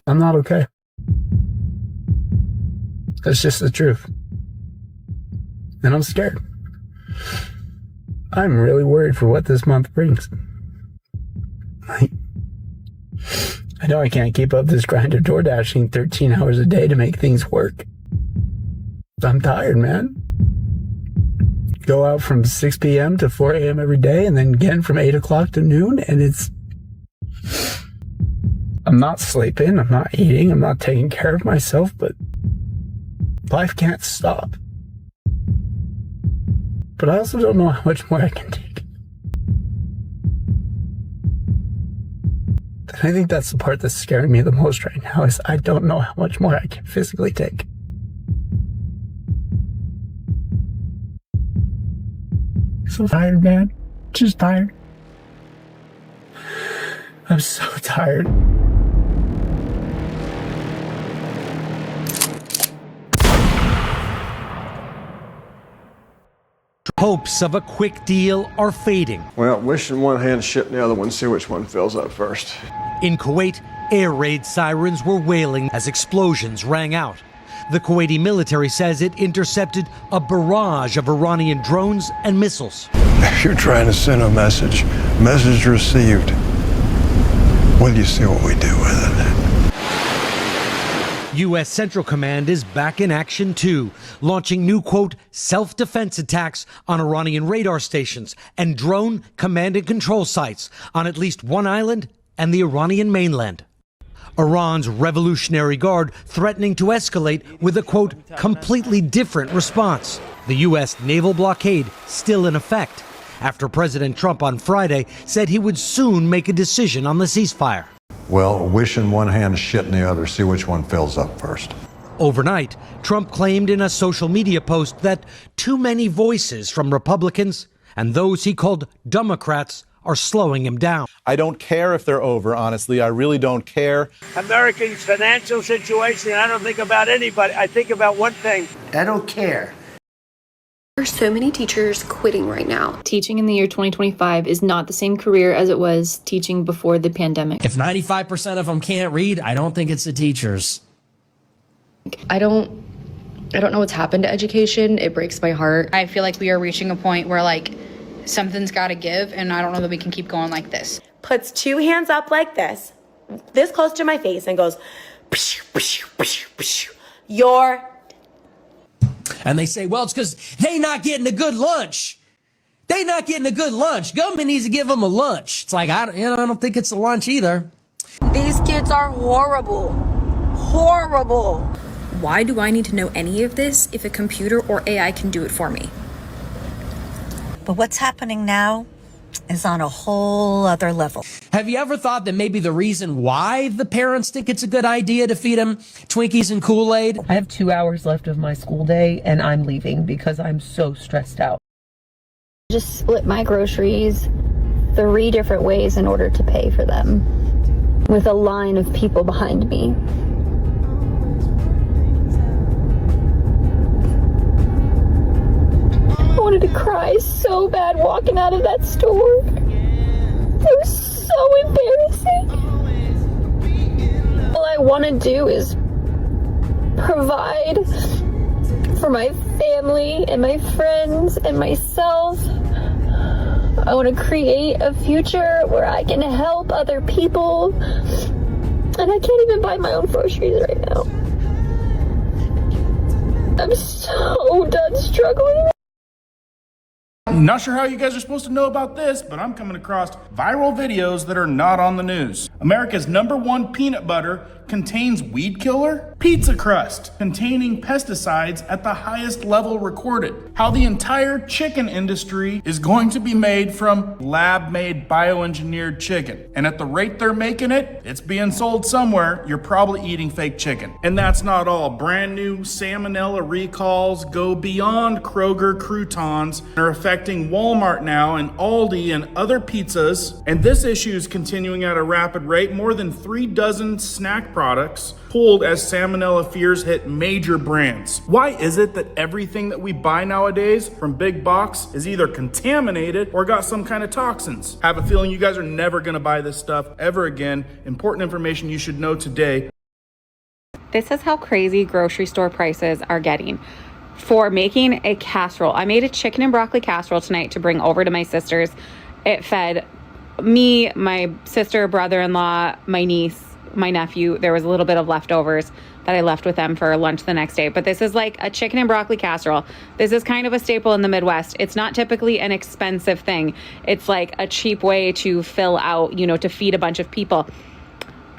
I'm not okay. That's just the truth. And I'm scared. I'm really worried for what this month brings. I know I can't keep up this grind of door dashing 13 hours a day to make things work. I'm tired, man. Go out from 6 p.m. to 4 a.m. every day, and then again from 8 o'clock to noon, and I'm not sleeping, I'm not eating, I'm not taking care of myself, but life can't stop. But I also don't know how much more I can take. And I think that's the part that's scaring me the most right now, is I don't know how much more I can physically take. So tired, man. Just tired. I'm so tired. Hopes of a quick deal are fading. Well, wishing one hand, shit in the other one, see which one fills up first. In Kuwait, air raid sirens were wailing as explosions rang out. The Kuwaiti military says it intercepted a barrage of Iranian drones and missiles. If you're trying to send a message received. Well, you see what we do with it. U.S. Central Command is back in action too, launching new, quote, self-defense attacks on Iranian radar stations and drone command and control sites on at least one island and the Iranian mainland. Iran's Revolutionary Guard threatening to escalate with a, quote, completely different response. The U.S. naval blockade still in effect after President Trump on Friday said he would soon make a decision on the ceasefire. Well, wishing one hand, shit in the other, see which one fills up first. Overnight, Trump claimed in a social media post that too many voices from Republicans and those he called Democrats are slowing him down. I don't care if they're over, honestly. I really don't care. Americans' financial situation, I don't think about anybody. I think about one thing. I don't care. There's so many teachers quitting right now. Teaching in the year 2025 is not the same career as it was teaching before the pandemic. If 95% of them can't read, I don't think it's the teachers. I don't know what's happened to education. It breaks my heart. I feel like we are reaching a point where something's got to give, and I don't know that we can keep going like this. Puts two hands up like this close to my face, and goes, pshh, pshh, pshh, pshh. You're. And they say, well, it's because they not getting a good lunch. They not getting a good lunch. Government needs to give them a lunch. It's like, I don't think it's a lunch either. These kids are horrible. Horrible. Why do I need to know any of this if a computer or AI can do it for me? But what's happening now is on a whole other level. Have you ever thought that maybe the reason why the parents think it's a good idea to feed them Twinkies and Kool-Aid? I have 2 hours left of my school day and I'm leaving because I'm so stressed out. Just split my groceries 3 different ways in order to pay for them, with a line of people behind me. I wanted to cry so bad walking out of that store. It was so embarrassing. All I want to do is provide for my family and my friends and myself. I want to create a future where I can help other people. And I can't even buy my own groceries right now. I'm so done struggling. Not sure how you guys are supposed to know about this, but I'm coming across viral videos that are not on the news. America's #1 peanut butter contains weed killer, pizza crust containing pesticides at the highest level recorded, how the entire chicken industry is going to be made from lab-made bioengineered chicken. And at the rate they're making it, it's being sold somewhere, you're probably eating fake chicken. And that's not all. Brand new salmonella recalls go beyond Kroger croutons and are affecting Walmart now and Aldi and other pizzas. And this issue is continuing at a rapid rate. More than 3 dozen snack products pulled as salmonella fears hit major brands. Why is it that everything that we buy nowadays from big box is either contaminated or got some kind of toxins? I have a feeling you guys are never gonna buy this stuff ever again. Important information you should know today. This is how crazy grocery store prices are getting. For making a casserole, I made a chicken and broccoli casserole tonight to bring over to my sister's. It fed me, my sister, brother-in-law, my niece, my nephew. There was a little bit of leftovers that I left with them for lunch the next day. But this is like a chicken and broccoli casserole. This is kind of a staple in the Midwest. It's not typically an expensive thing. It's like a cheap way to fill out, to feed a bunch of people.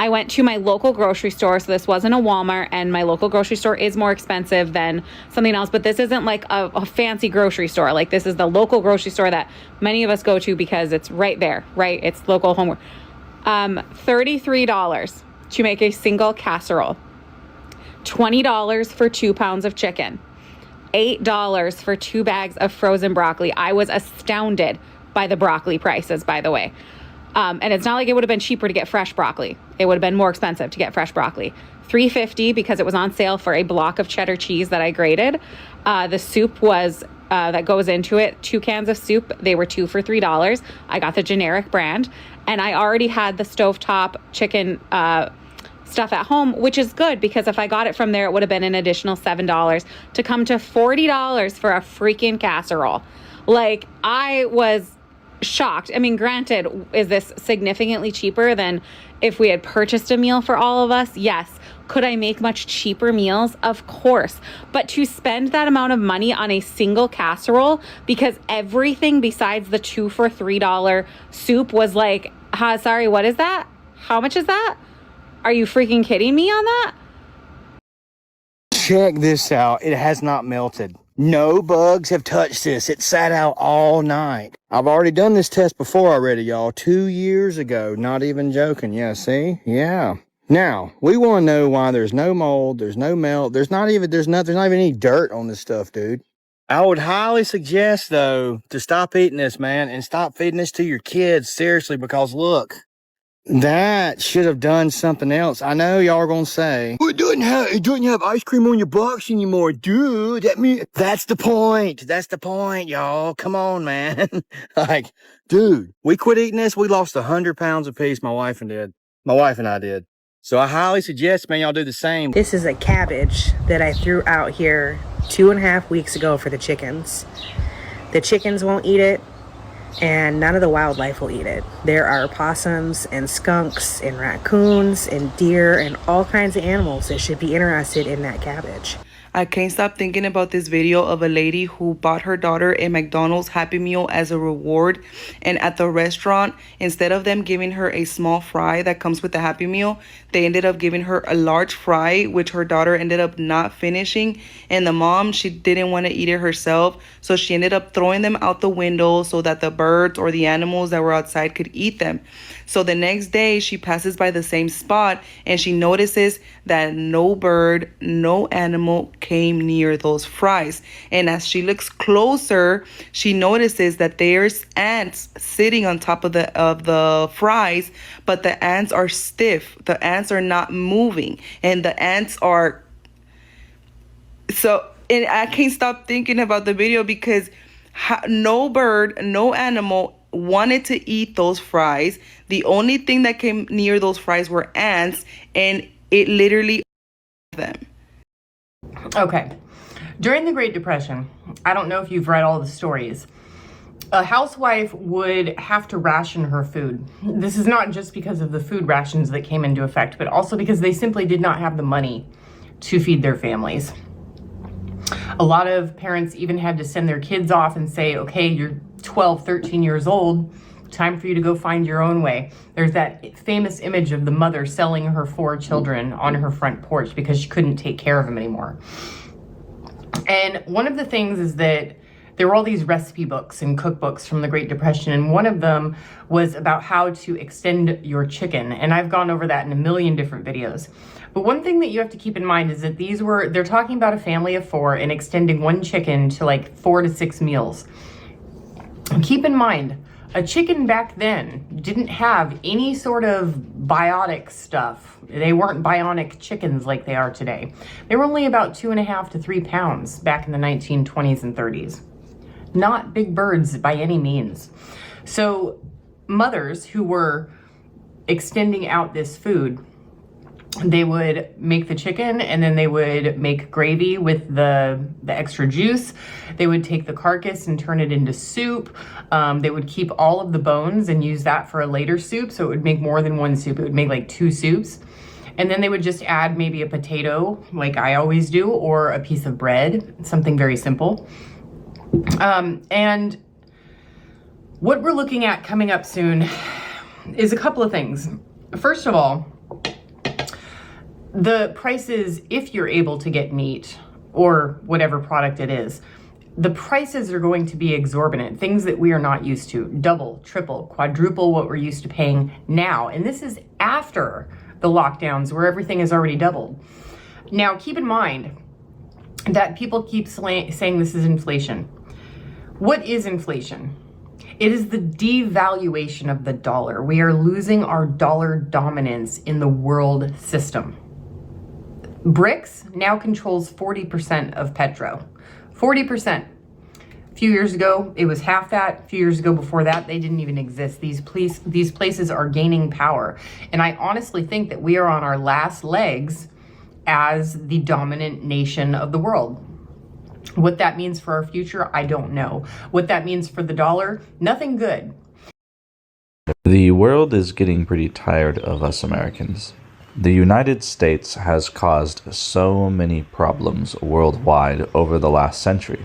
I went to my local grocery store, so this wasn't a Walmart, and my local grocery store is more expensive than something else, but this isn't like a fancy grocery store. Like, this is the local grocery store that many of us go to because it's right there, right? It's local homework. $33 to make a single casserole. $20 for 2 pounds of chicken. $8 for 2 bags of frozen broccoli. I was astounded by the broccoli prices, by the way. And it's not like it would have been cheaper to get fresh broccoli. It would have been more expensive to get fresh broccoli. $3.50 because it was on sale for a block of cheddar cheese that I grated. The soup was that goes into it, 2 cans of soup. They were 2 for $3. I got the generic brand, and I already had the stovetop chicken stuff at home, which is good because if I got it from there, it would have been an additional $7 to come to $40 for a freaking casserole. Like, I was shocked. I mean, granted, is this significantly cheaper than if we had purchased a meal for all of us? Yes. Could I make much cheaper meals? Of course. But to spend that amount of money on a single casserole, because everything besides the 2 for $3 soup was like, sorry, what is that? How much is that? Are you freaking kidding me on that? Check this out. It has not melted. No bugs have touched this. It sat out all night. I've already done this test before already, y'all. 2 years ago. Not even joking. Yeah, see? Yeah. Now, we want to know why there's no mold, there's no melt, there's not even any dirt on this stuff, dude. I would highly suggest, though, to stop eating this, man, and stop feeding this to your kids, seriously, because look, that should have done something else. I know y'all are going to say, well, it doesn't have ice cream on your box anymore, dude. That's the point. That's the point, y'all. Come on, man. Like, dude, we quit eating this. We lost 100 pounds apiece, my wife and I did. So I highly suggest, man, y'all do the same. This is a cabbage that I threw out here 2.5 weeks ago for the chickens. The chickens won't eat it, and none of the wildlife will eat it. There are possums and skunks and raccoons and deer and all kinds of animals that should be interested in that cabbage. I can't stop thinking about this video of a lady who bought her daughter a McDonald's Happy Meal as a reward, and at the restaurant, instead of them giving her a small fry that comes with the Happy Meal, they ended up giving her a large fry, which her daughter ended up not finishing, and the mom, she didn't want to eat it herself, so she ended up throwing them out the window so that the birds or the animals that were outside could eat them. So the next day, she passes by the same spot and she notices that no bird, no animal came near those fries. And as she looks closer, she notices that there's ants sitting on top of the fries, but the ants are stiff. The ants are not moving, and the ants are and I can't stop thinking about the video because no bird, no animal wanted to eat those fries. The only thing that came near those fries were ants, and it literally them. Okay. During the Great Depression, I don't know if you've read all the stories, a housewife would have to ration her food. This is not just because of the food rations that came into effect, but also because they simply did not have the money to feed their families. A lot of parents even had to send their kids off and say, okay, you're 12, 13 years old, time for you to go find your own way. There's that famous image of the mother selling her 4 children on her front porch because she couldn't take care of them anymore. And one of the things is that there were all these recipe books and cookbooks from the Great Depression, and one of them was about how to extend your chicken. And I've gone over that in a million different videos. But one thing that you have to keep in mind is that they're talking about a family of 4 and extending one chicken to like 4 to 6 meals. And keep in mind, a chicken back then didn't have any sort of biotic stuff. They weren't bionic chickens like they are today. They were only about 2.5 to 3 pounds back in the 1920s and 30s. Not big birds by any means. So mothers who were extending out this food They would make the chicken and then they would make gravy with the extra juice. They would take the carcass and turn it into soup. They would keep all of the bones and use that for a later soup. So it would make more than one soup. It would make like 2 soups. And then they would just add maybe a potato, like I always do, or a piece of bread, something very simple. And what we're looking at coming up soon is a couple of things. First of all, the prices, if you're able to get meat or whatever product it is, the prices are going to be exorbitant, things that we are not used to, double, triple, quadruple what we're used to paying now. And this is after the lockdowns where everything has already doubled. Now, keep in mind that people keep saying this is inflation. What is inflation? It is the devaluation of the dollar. We are losing our dollar dominance in the world system. BRICS now controls 40% of petro. 40%. A few years ago, it was half that. A few years ago before that, they didn't even exist. These places are gaining power. And I honestly think that we are on our last legs as the dominant nation of the world. What that means for our future, I don't know. What that means for the dollar, nothing good. The world is getting pretty tired of us Americans. The United States has caused so many problems worldwide over the last century.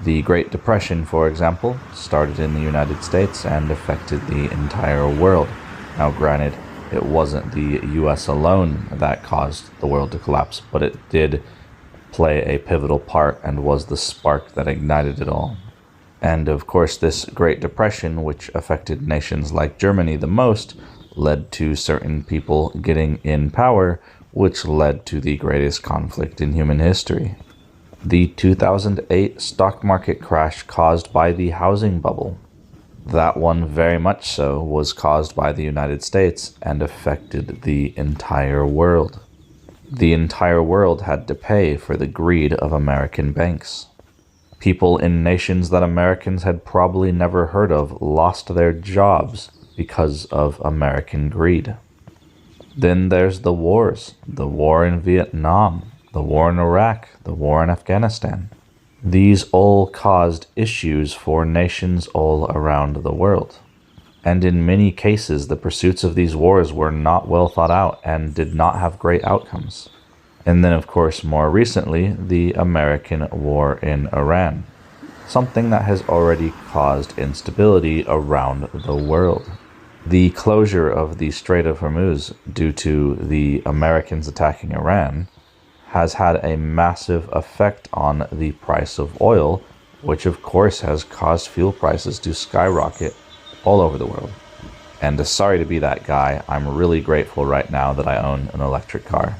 The Great Depression, for example, started in the United States and affected the entire world. Now, granted, it wasn't the US alone that caused the world to collapse, but it did play a pivotal part and was the spark that ignited it all. And of course, this Great Depression, which affected nations like Germany the most, led to certain people getting in power, which led to the greatest conflict in human history. The 2008 stock market crash caused by the housing bubble. That one very much so was caused by the United States and affected the entire world. The entire world had to pay for the greed of American banks. People in nations that Americans had probably never heard of lost their jobs because of American greed. Then there's the wars, the war in Vietnam, the war in Iraq, the war in Afghanistan. These all caused issues for nations all around the world. And in many cases, the pursuits of these wars were not well thought out and did not have great outcomes. And then, of course, more recently, the American war in Iran, something that has already caused instability around the world. The closure of the Strait of Hormuz due to the Americans attacking Iran has had a massive effect on the price of oil, which of course has caused fuel prices to skyrocket all over the world. And sorry to be that guy, I'm really grateful right now that I own an electric car.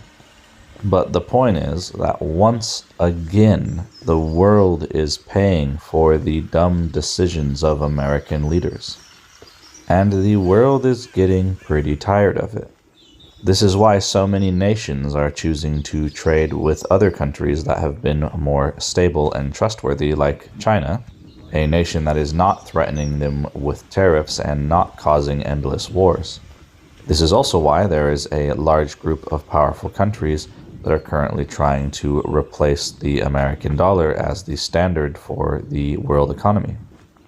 But the point is that once again, the world is paying for the dumb decisions of American leaders. And the world is getting pretty tired of it. This is why so many nations are choosing to trade with other countries that have been more stable and trustworthy, like China, a nation that is not threatening them with tariffs and not causing endless wars. This is also why there is a large group of powerful countries that are currently trying to replace the American dollar as the standard for the world economy.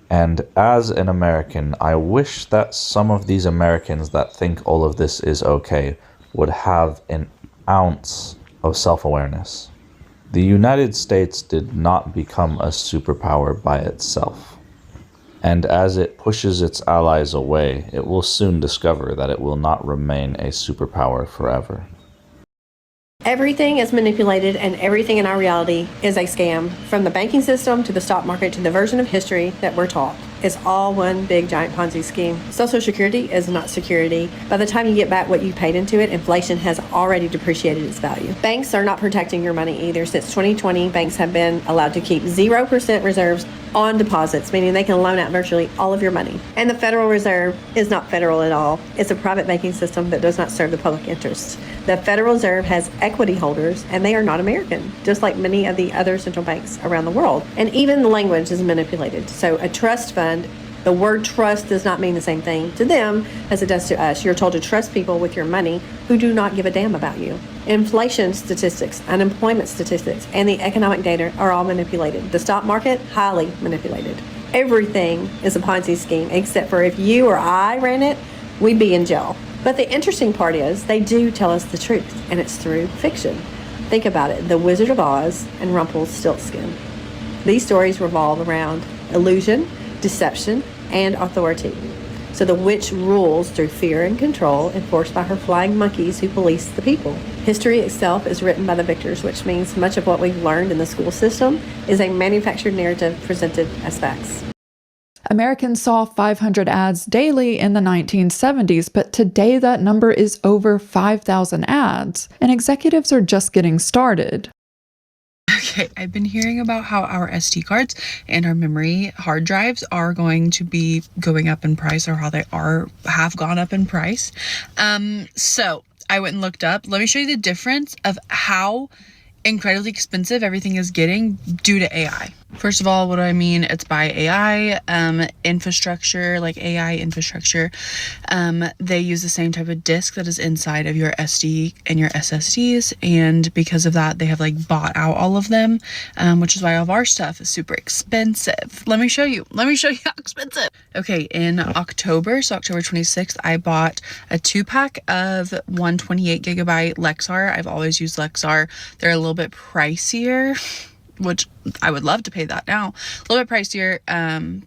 And as an American, I wish that some of these Americans that think all of this is okay would have an ounce of self-awareness. The United States did not become a superpower by itself. And as it pushes its allies away, it will soon discover that it will not remain a superpower forever. Everything is manipulated and everything in our reality is a scam. From the banking system to the stock market to the version of history that we're taught. It's all one big giant Ponzi scheme. Social Security is not security. By the time you get back what you paid into it, inflation has already depreciated its value. Banks are not protecting your money either. Since 2020, banks have been allowed to keep 0% reserves on deposits, meaning they can loan out virtually all of your money. And the Federal Reserve is not federal at all. It's a private banking system that does not serve the public interest. The Federal Reserve has equity holders, and they are not American, just like many of the other central banks around the world. And even the language is manipulated. So a trust fund The word trust does not mean the same thing to them as it does to us. You're told to trust people with your money who do not give a damn about you. Inflation statistics, unemployment statistics, and the economic data are all manipulated. The stock market, highly manipulated. Everything is a Ponzi scheme, except for if you or I ran it, we'd be in jail. But the interesting part is they do tell us the truth, and it's through fiction. Think about it, The Wizard of Oz and Rumpelstiltskin. These stories revolve around illusion, deception, and authority. So the witch rules through fear and control enforced by her flying monkeys who police the people. History itself is written by the victors, which means much of what we've learned in the school system is a manufactured narrative presented as facts. Americans saw 500 ads daily in the 1970s, but today that number is over 5,000 ads, and executives are just getting started. Okay, I've been hearing about how our SD cards and our memory hard drives are going to be going up in price, or how they have gone up in price. So I went and looked up. Let me show you the difference of how incredibly expensive everything is getting due to AI. First of all, what do I mean? It's by AI infrastructure, like AI infrastructure. They use the same type of disk that is inside of your SD and your SSDs, and because of that, they have like bought out all of them, which is why all of our stuff is super expensive. Let me show you how expensive. Okay, in October, so October 26th, I bought a 2-pack of 128 gigabyte Lexar. I've always used Lexar. They're a little bit pricier, which I would love to pay that now. A little bit pricier,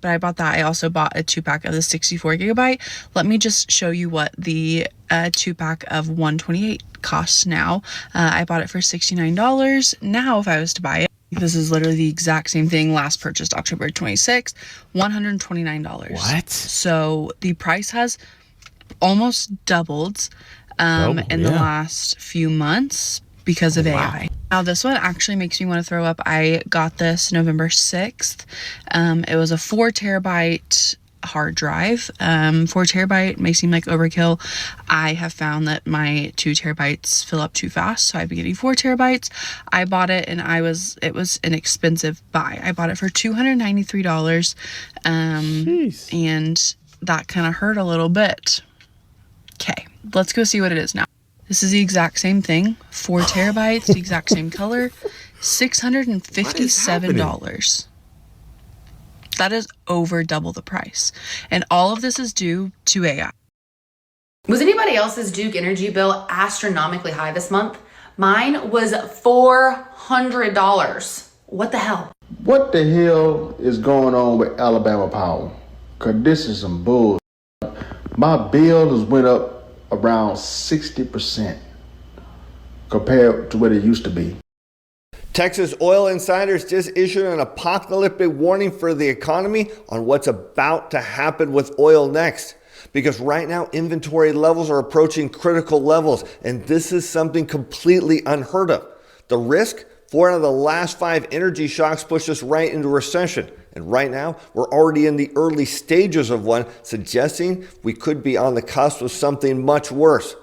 but I bought that. I also bought a 2-pack of the 64 gigabyte. Let me just show you what the 2-pack of 128 costs now. I bought it for $69. Now, if I was to buy it, this is literally the exact same thing. Last purchased October 26th, $129. What? So the price has almost doubled in the last few months because of AI. Now this one actually makes me want to throw up. I got this November 6th. It was a 4 terabyte hard drive. 4 terabyte may seem like overkill. I have found that my 2 terabytes fill up too fast, so I've been getting 4 terabytes. I bought it and it was an expensive buy. I bought it for $293, and that kind of hurt a little bit. Okay, let's go see what it is now. This is the exact same thing, 4 terabytes, the exact same color, $657. That is over double the price. And all of this is due to AI. Was anybody else's Duke energy bill astronomically high this month? Mine was $400. What the hell? What the hell is going on with Alabama Power? Cause this is some bull. My bill has went up around 60% compared to what it used to be. Texas oil insiders just issued an apocalyptic warning for the economy on what's about to happen with oil next. Because right now, inventory levels are approaching critical levels, and this is something completely unheard of. The risk? 4 out of the last 5 energy shocks pushed us right into recession. And right now, we're already in the early stages of one, suggesting we could be on the cusp of something much worse.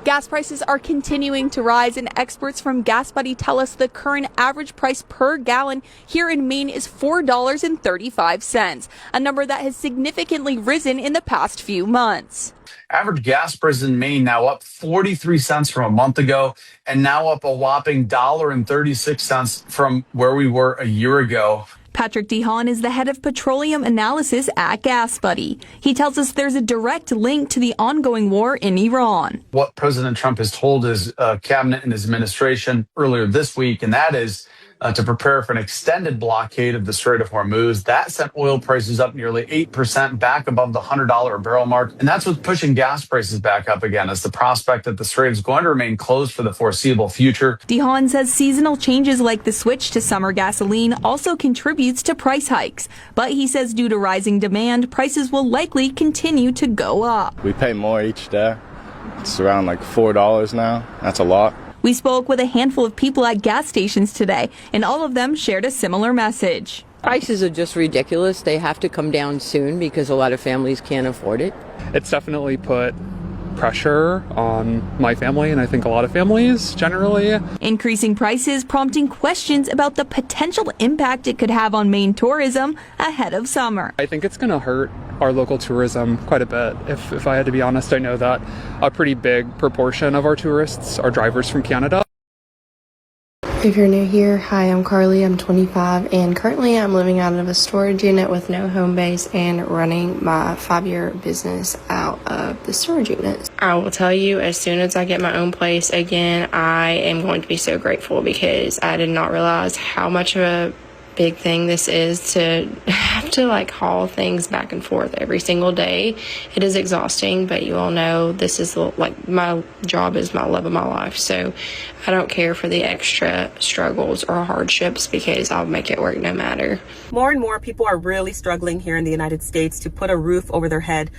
Gas prices are continuing to rise, and experts from Gas Buddy tell us the current average price per gallon here in Maine is $4.35, a number that has significantly risen in the past few months. Average gas prices in Maine now up 43 cents from a month ago, and now up a whopping $1.36 from where we were a year ago. Patrick DeHaan is the head of petroleum analysis at Gas Buddy. He tells us there's a direct link to the ongoing war in Iran. What President Trump has told his cabinet and his administration earlier this week, and that is to prepare for an extended blockade of the Strait of Hormuz. That sent oil prices up nearly 8%, back above the $100 a barrel mark. And that's what's pushing gas prices back up again, as the prospect that the Strait is going to remain closed for the foreseeable future. DeHaan says seasonal changes like the switch to summer gasoline also contributes to price hikes. But he says due to rising demand, prices will likely continue to go up. We pay more each day. It's around like $4 now. That's a lot. We spoke with a handful of people at gas stations today, and all of them shared a similar message. Prices are just ridiculous. They have to come down soon because a lot of families can't afford it. It's definitely put pressure on my family, and I think a lot of families generally. Increasing prices prompting questions about the potential impact it could have on Maine tourism ahead of summer. I think it's going to hurt our local tourism quite a bit. If I had to be honest, I know that a pretty big proportion of our tourists are drivers from Canada. If you're new here, hi, I'm Carly, I'm 25, and currently I'm living out of a storage unit with no home base and running my 5-year business out of the storage unit. I will tell you, as soon as I get my own place again, I am going to be so grateful, because I did not realize how much of a big thing this is to have to like haul things back and forth every single day. It is exhausting, but you all know this is like my job is my love of my life, so I don't care for the extra struggles or hardships because I'll make it work no matter. More and more people are really struggling here in the United States to put a roof over their head.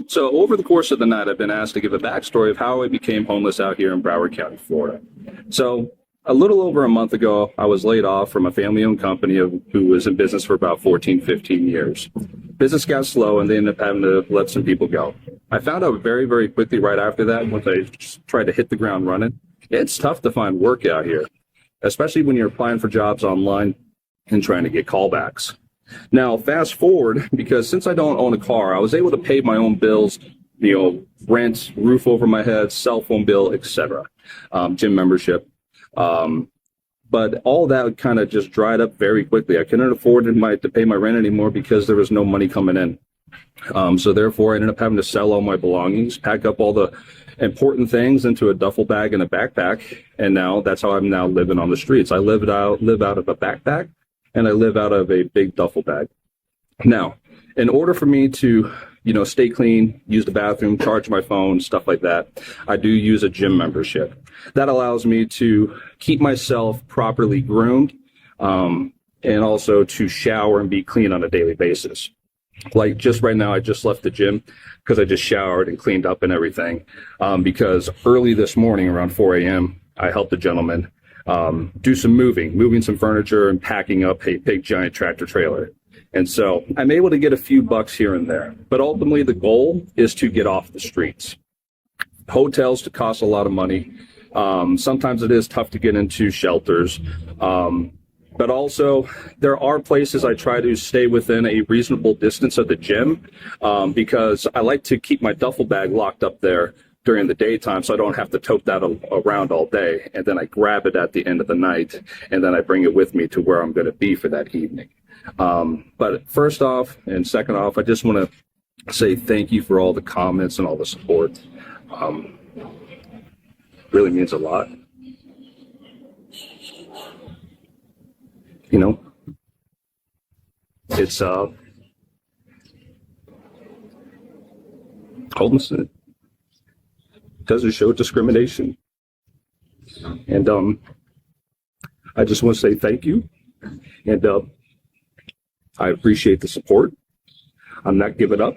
So over the course of the night, I've been asked to give a backstory of how I became homeless out here in Broward County, Florida. So a little over a month ago, I was laid off from a family-owned company who was in business for about 14, 15 years. Business got slow, and they ended up having to let some people go. I found out very, very quickly right after that, once I tried to hit the ground running, it's tough to find work out here, especially when you're applying for jobs online and trying to get callbacks. Now, fast forward, because since I don't own a car, I was able to pay my own bills, rent, roof over my head, cell phone bill, etc., gym membership. But all that kind of just dried up very quickly. I couldn't afford to pay my rent anymore because there was no money coming in. So therefore, I ended up having to sell all my belongings, pack up all the important things into a duffel bag and a backpack, and now that's how I'm now living on the streets. I live out of a backpack, and I live out of a big duffel bag. Now, in order for me to stay clean, use the bathroom, charge my phone, stuff like that, I do use a gym membership. That allows me to keep myself properly groomed, and also to shower and be clean on a daily basis. Like just right now, I just left the gym because I just showered and cleaned up and everything. Because early this morning around 4 a.m., I helped a gentleman do some moving some furniture and packing up a big giant tractor trailer. And so I'm able to get a few bucks here and there, but ultimately the goal is to get off the streets. Hotels cost a lot of money. Sometimes it is tough to get into shelters. But also there are places I try to stay within a reasonable distance of the gym, because I like to keep my duffel bag locked up there during the daytime, so I don't have to tote that around all day. And then I grab it at the end of the night, and then I bring it with me to where I'm going to be for that evening. But first off and second off, I just want to say thank you for all the comments and all the support. Really means a lot. It's homelessness doesn't show discrimination, and I just want to say thank you, and I appreciate the support. I'm not giving up.